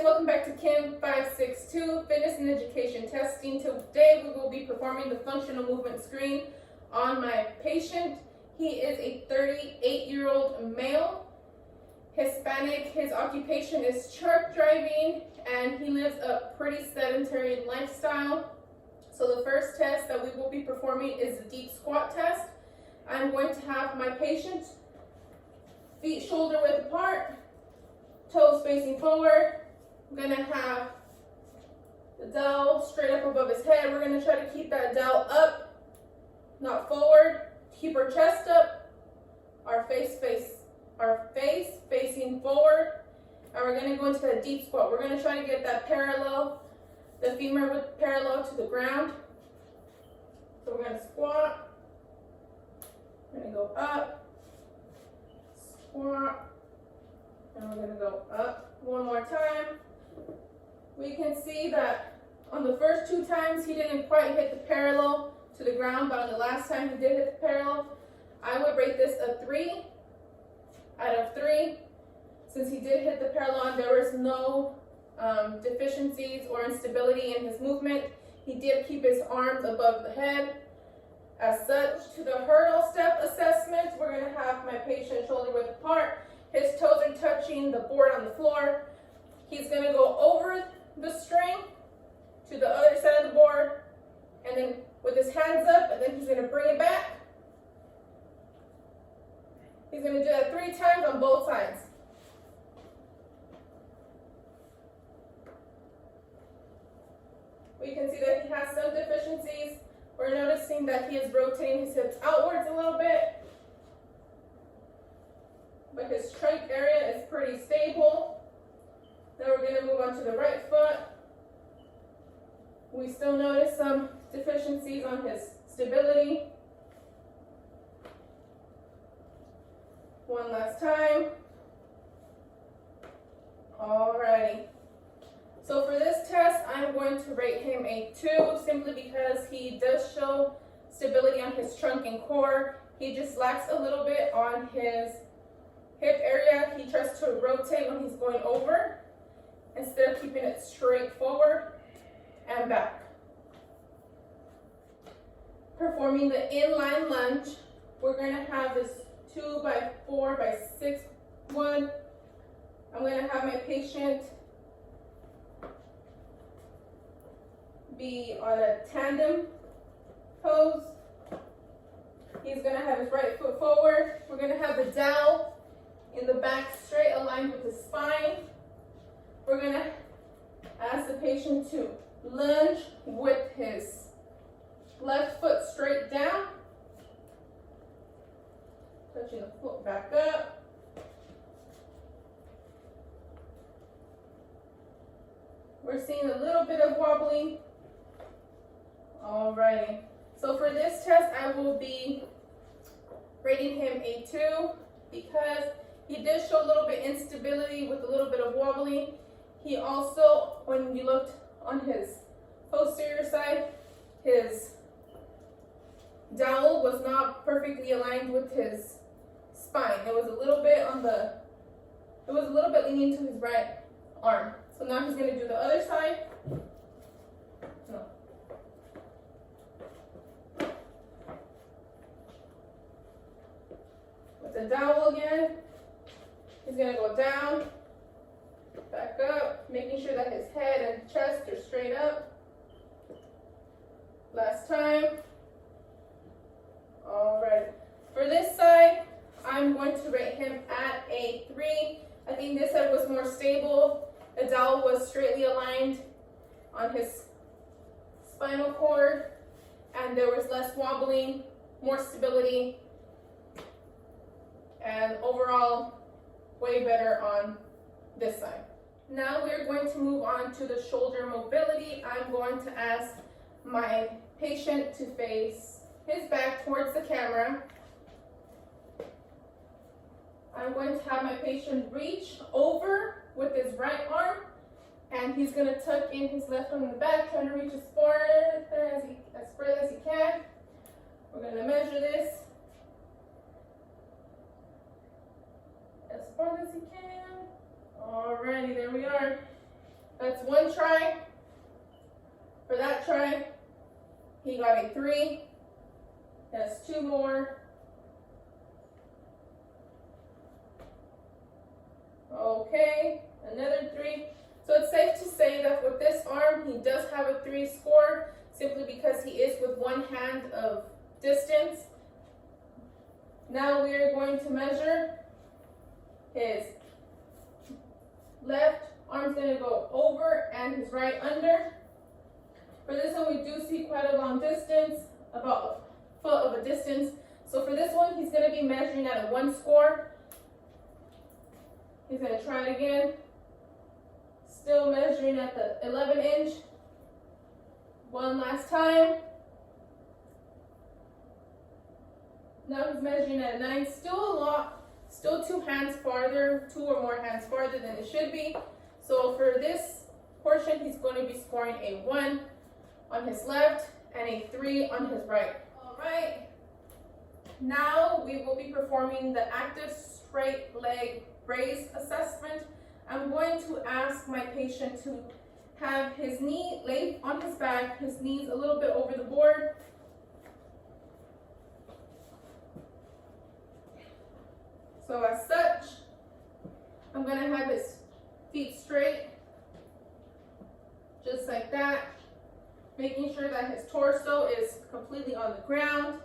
welcome back to Kim 562 Fitness and Education Testing. Today we will be performing the functional movement screen on my patient. He is a 38-year-old male, Hispanic. His occupation is truck driving and he lives a pretty sedentary lifestyle. So the first test that we will be performing is the deep squat test. I'm going to have my patient feet shoulder width apart, toes facing forward. I'm going to have the dowel straight up above his head. We're going to try to keep that dowel up, not forward. Keep our chest up, our face facing forward. And we're going to go into that deep squat. We're going to try to get that parallel, the femur width parallel to the ground. So we're going to squat. We're going to go up, squat, and we're going to go up one more time. We can see that on the first two times he didn't quite hit the parallel to the ground, but on the last time he did hit the parallel. I would rate this a 3 out of 3. Since he did hit the parallel and there was no deficiencies or instability in his movement, he did keep his arms above the head. As such, to the hurdle step assessment, we're going to have my patient shoulder width apart. His toes are touching the board on the floor. He's going to go over the string to the other side of the board, and then with his hands up, and then he's going to bring it back. He's going to do that 3 times on both sides. We can see that he has some deficiencies. We're noticing that he is rotating his hips outwards a little bit, but his trunk area is pretty stable. Now we're going to move on to the right foot. We still notice some deficiencies on his stability. One last time. Alrighty. So for this test, I'm going to rate him a 2 simply because he does show stability on his trunk and core. He just lacks a little bit on his hip area. He tries to rotate when he's going over instead of keeping it straight forward and back. Performing the inline lunge, we're going to have this 2x4x6 one. I'm going to have my patient be on a tandem pose. He's going to have his right foot forward. We're going to have the dowel in the back straight aligned with the spine. We're going to ask the patient to lunge with his left foot straight down, touching the foot back up. We're seeing a little bit of wobbling. Alrighty, so for this test, I will be rating him a 2 because he did show a little bit instability with a little bit of wobbling. He also, when you looked on his posterior side, his dowel was not perfectly aligned with his spine. It was a little bit leaning to his right arm. So now he's going to do the other side. No. With the dowel again, he's going to go down, back up, making sure that his head and chest are straight up. Last time. All right. For this side, I'm going to rate him at a 3. I think this side was more stable. The dowel was straightly aligned on his spinal cord, and there was less wobbling, more stability, and overall way better on this side. Now we're going to move on to the shoulder mobility. I'm going to ask my patient to face his back towards the camera. I'm going to have my patient reach over with his right arm, and he's going to tuck in his left arm in the back, trying to reach as far as he can. We're going to measure this as far as he can. Alrighty, there we are. That's one try. For that try, he got a 3. That's 2 more. Okay, another 3. So it's safe to say that with this arm, he does have a 3 score, simply because he is with one hand of distance. Now we are going to measure his left arm's going to go over and his right under. For this one, we do see quite a long distance, about a foot of a distance. So for this one, he's going to be measuring at a 1 score. He's going to try it again. Still measuring at the 11 inch. One last time. Now he's measuring at a 9. Still 2 hands farther, 2 or more hands farther than it should be. So for this portion, he's going to be scoring a 1 on his left and a 3 on his right. All right. Now we will be performing the active straight leg raise assessment. I'm going to ask my patient to have his knee laid on his back, his knees a little bit over the board. So as such, I'm going to have his feet straight, just like that, making sure that his torso is completely on the ground.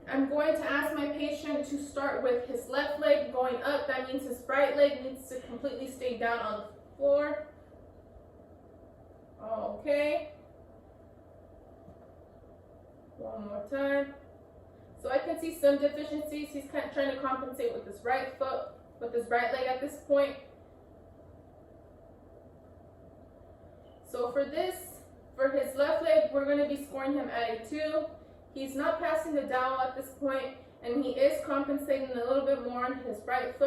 I'm going to ask my patient to start with his left leg going up. That means his right leg needs to completely stay down on the floor. Okay. One more time. So I can see some deficiencies. He's kind of trying to compensate with his right foot, with his right leg at this point. So for his left leg, we're going to be scoring him at a 2. He's not passing the dowel at this point, and he is compensating a little bit more on his right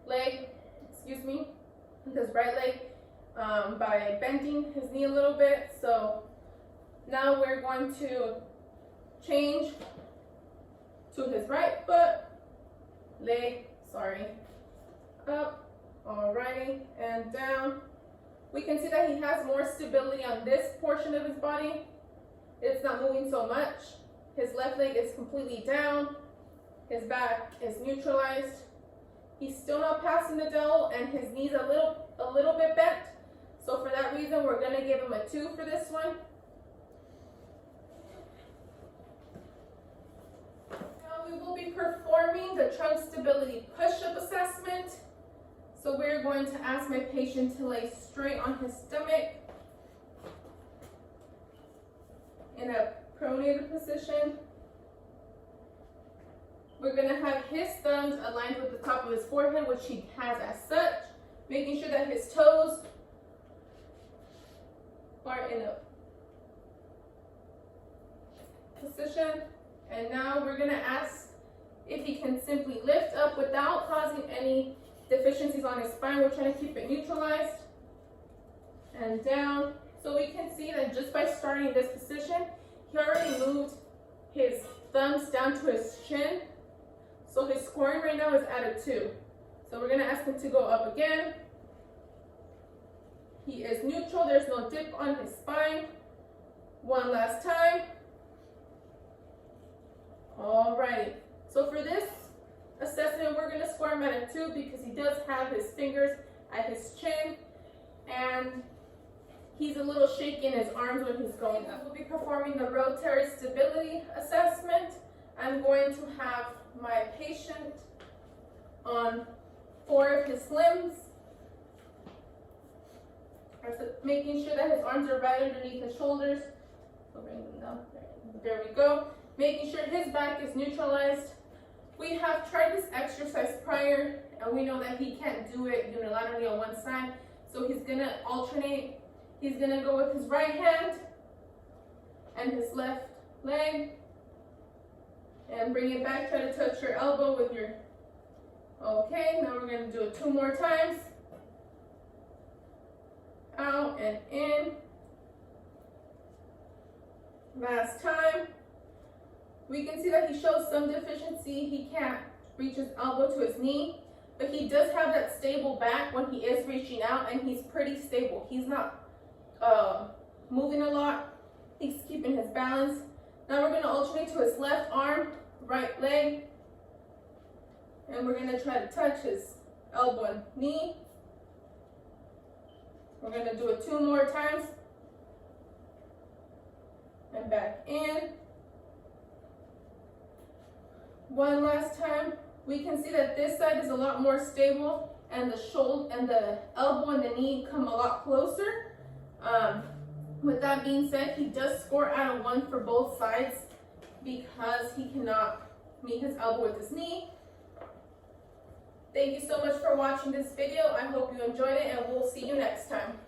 leg by bending his knee a little bit. So now we're going to change to his right leg, up, alrighty, and down. We can see that he has more stability on this portion of his body. It's not moving so much. His left leg is completely down. His back is neutralized. He's still not passing the dowel, and his knee's a little bit bent. So for that reason, we're going to give him a 2 for this one. Now we will be performing the trunk stability push-up assessment. So we're going to ask my patient to lay straight on his stomach in a pronated position. We're going to have his thumbs aligned with the top of his forehead, which he has as such, making sure that his toes are in a position. And now we're going to ask if he can simply lift up without causing any deficiencies on his spine. We're trying to keep it neutralized. And down. So we can see that just by starting this position, he already moved his thumbs down to his chin. So his scoring right now is at a 2. So we're going to ask him to go up again. He is neutral. There's no dip on his spine. One last time. Alrighty. So for this assessment, we're going to score him at a 2 because he does have his fingers at his chin. And he's a little shaky in his arms when he's going up. We'll be performing the Rotary stability assessment. I'm going to have my patient on 4 of his limbs, making sure that his arms are right underneath his shoulders. So bring them down. There we go. Making sure his back is neutralized. We have tried this exercise prior, and we know that he can't do it unilaterally on one side. So he's going to alternate. He's going to go with his right hand and his left leg. And bring it back. Try to touch your elbow with your... Okay, now we're going to do it 2 more times. Out and in. Last time. We can see that he shows some deficiency. He can't reach his elbow to his knee. but he does have that stable back when he is reaching out, and he's pretty stable. He's not moving a lot. He's keeping his balance. Now we're going to alternate to his left arm, right leg, and we're going to try to touch his elbow and knee. We're going to do it 2 more times. And back in. 1 last time. We can see that this side is a lot more stable, and the shoulder and the elbow and the knee come a lot closer. With that being said, he does score out of 1 for both sides because he cannot meet his elbow with his knee. Thank you so much for watching this video. I hope you enjoyed it, and we'll see you next time.